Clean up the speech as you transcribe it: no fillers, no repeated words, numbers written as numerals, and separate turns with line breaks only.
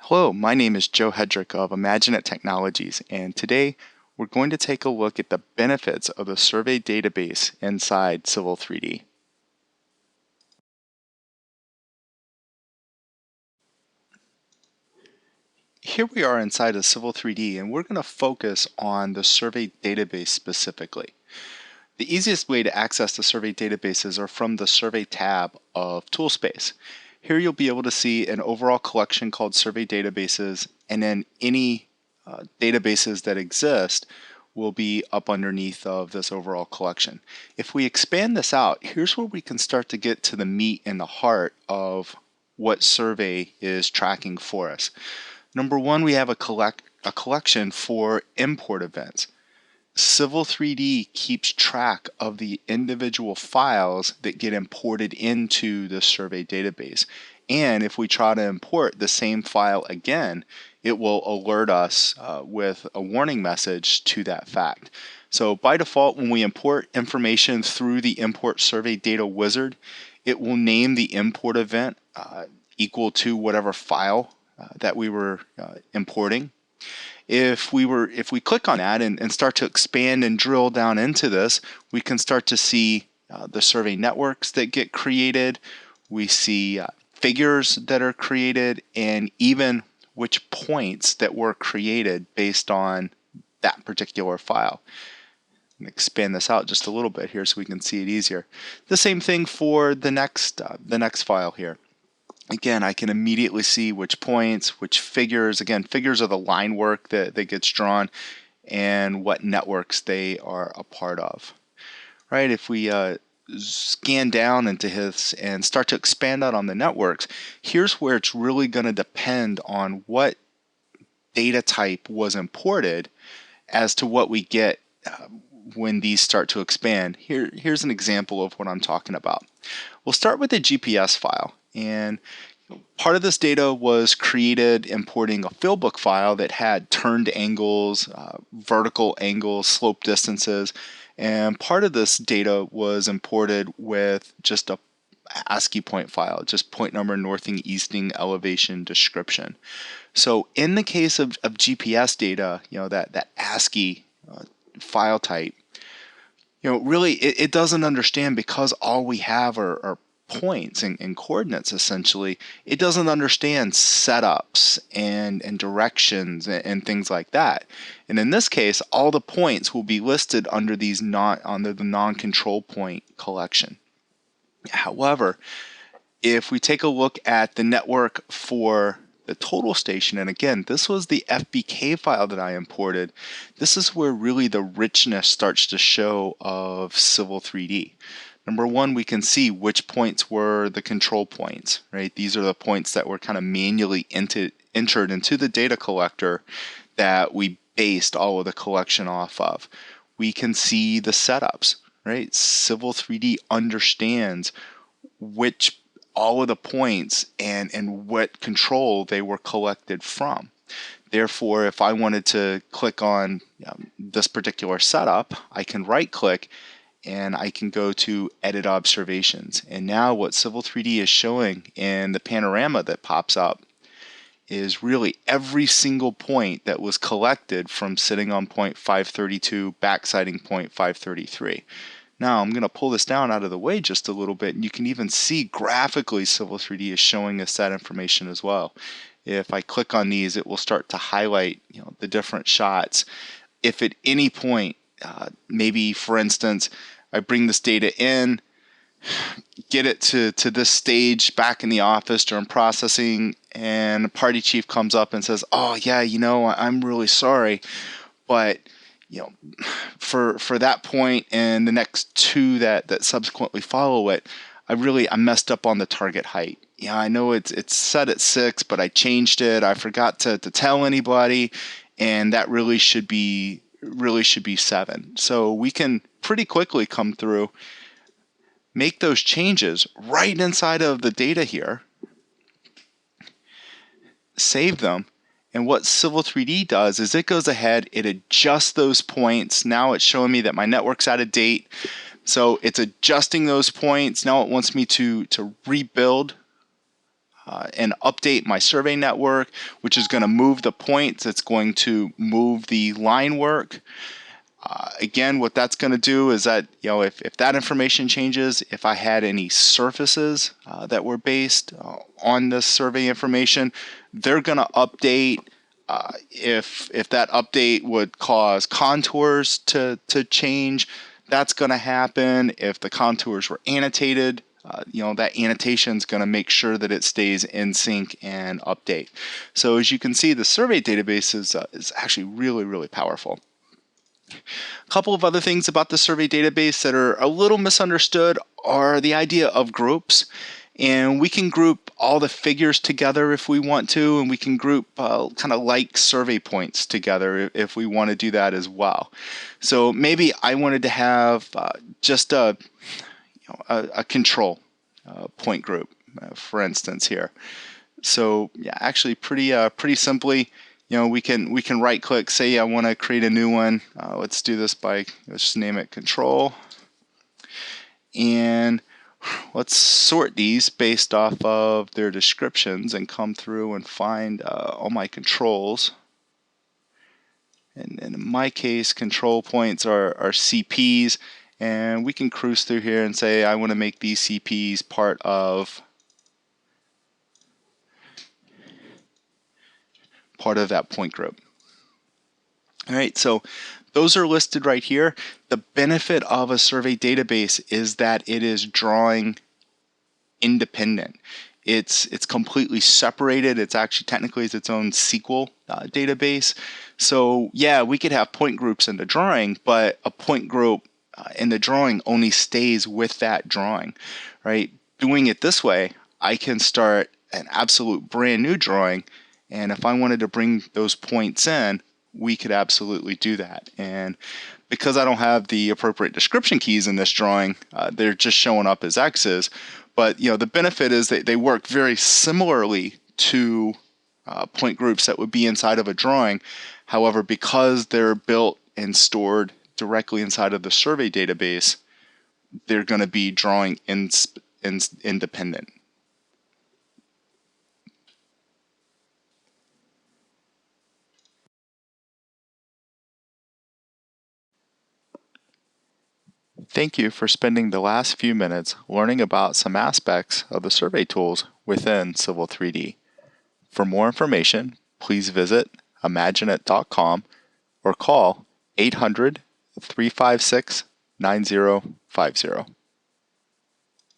Hello, my name is Joe Hedrick of Imagine Technologies, and today we're going to take a look at the benefits of the survey database inside Civil 3D. Here we are inside of Civil 3D, and we're going to focus on the survey database specifically. The easiest way to access the survey databases are from the Survey tab of Toolspace. Here you'll be able to see an overall collection called Survey Databases, and then any databases that exist will be up underneath of this overall collection. If we expand this out, here's where we can start to get to the meat and the heart of what survey is tracking for us. Number one, we have a collection for import events. Civil 3D keeps track of the individual files that get imported into the survey database. And if we try to import the same file again, it will alert us with a warning message to that fact. So by default, when we import information through the Import Survey Data Wizard, it will name the import event equal to whatever file that we were importing. If we click on that and start to expand and drill down into this, we can start to see the survey networks that get created. We see figures that are created, and even which points that were created based on that particular file. Expand this out just a little bit here so we can see it easier. The same thing for the next file here. Again, I can immediately see which points, which figures. Again, figures are the line work that gets drawn and what networks they are a part of. Right? If we scan down into this and start to expand out on the networks, here's where it's really going to depend on what data type was imported as to what we get when these start to expand. Here's an example of what I'm talking about. We'll start with a GPS file. And part of this data was created importing a fieldbook file that had turned angles, vertical angles, slope distances, and part of this data was imported with just a ASCII point file, just point number, northing, easting, elevation, description. So in the case of GPS data, that ASCII file type, really it doesn't understand, because all we have are points and coordinates. Essentially, it doesn't understand setups and directions and things like that. And in this case, all the points will be listed under the non-control point collection. However, if we take a look at the network for the total station, and again, this was the FBK file that I imported, this is where really the richness starts to show of Civil 3D. Number one, we can see which points were the control points, right? These are the points that were kind of manually entered into the data collector that we based all of the collection off of. We can see the setups, right? Civil 3D understands all of the points and what control they were collected from. Therefore, if I wanted to click on this particular setup, I can right click and I can go to Edit Observations. And now what Civil 3D is showing in the panorama that pops up is really every single point that was collected from sitting on point 532, backsighting point 533. Now I'm going to pull this down out of the way just a little bit, and you can even see graphically Civil 3D is showing us that information as well. If I click on these, it will start to highlight the different shots. If at any point, maybe for instance, I bring this data in, get it to this stage back in the office during processing, and the party chief comes up and says, "Oh yeah, I'm really sorry, but for that point and the next two that subsequently follow it, I messed up on the target height. Yeah, I know it's set at 6, but I changed it. I forgot to tell anybody, and that really should be 7." So we can pretty quickly come through, make those changes right inside of the data here, save them, and what Civil 3D does is it goes ahead, it adjusts those points. Now it's showing me that my network's out of date, so it's adjusting those points. Now it wants me to rebuild and update my survey network, which is going to move the points. It's going to move the line work. Again, what that's going to do is that, if that information changes, if I had any surfaces that were based on this survey information, they're going to update. If that update would cause contours to change, that's going to happen. If the contours were annotated, that annotation is going to make sure that it stays in sync and update. So as you can see, the survey database is actually really, really powerful. A couple of other things about the survey database that are a little misunderstood are the idea of groups. And we can group all the figures together if we want to, and we can group kind of like survey points together if we want to do that as well. So maybe I wanted to have just a control point group, for instance here. So yeah, actually pretty simply, we can right click, say I want to create a new one. Let's do this let's just name it control. And let's sort these based off of their descriptions and come through and find all my controls. And in my case, control points are CPs, and we can cruise through here and say I want to make these CPs part of that point group. All right, so those are listed right here. The benefit of a survey database is that it is drawing independent. It's completely separated. It's actually technically its own SQL database. So yeah, we could have point groups in the drawing, but a point group in the drawing only stays with that drawing, right? Doing it this way, I can start an absolute brand new drawing, and if I wanted to bring those points in, we could absolutely do that. And because I don't have the appropriate description keys in this drawing, they're just showing up as X's. But the benefit is that they work very similarly to point groups that would be inside of a drawing. However, because they're built and stored directly inside of the survey database, they're going to be drawing independent. Thank you for spending the last few minutes learning about some aspects of the survey tools within Civil 3D. For more information, please visit imagineit.com or call 800-356-9050.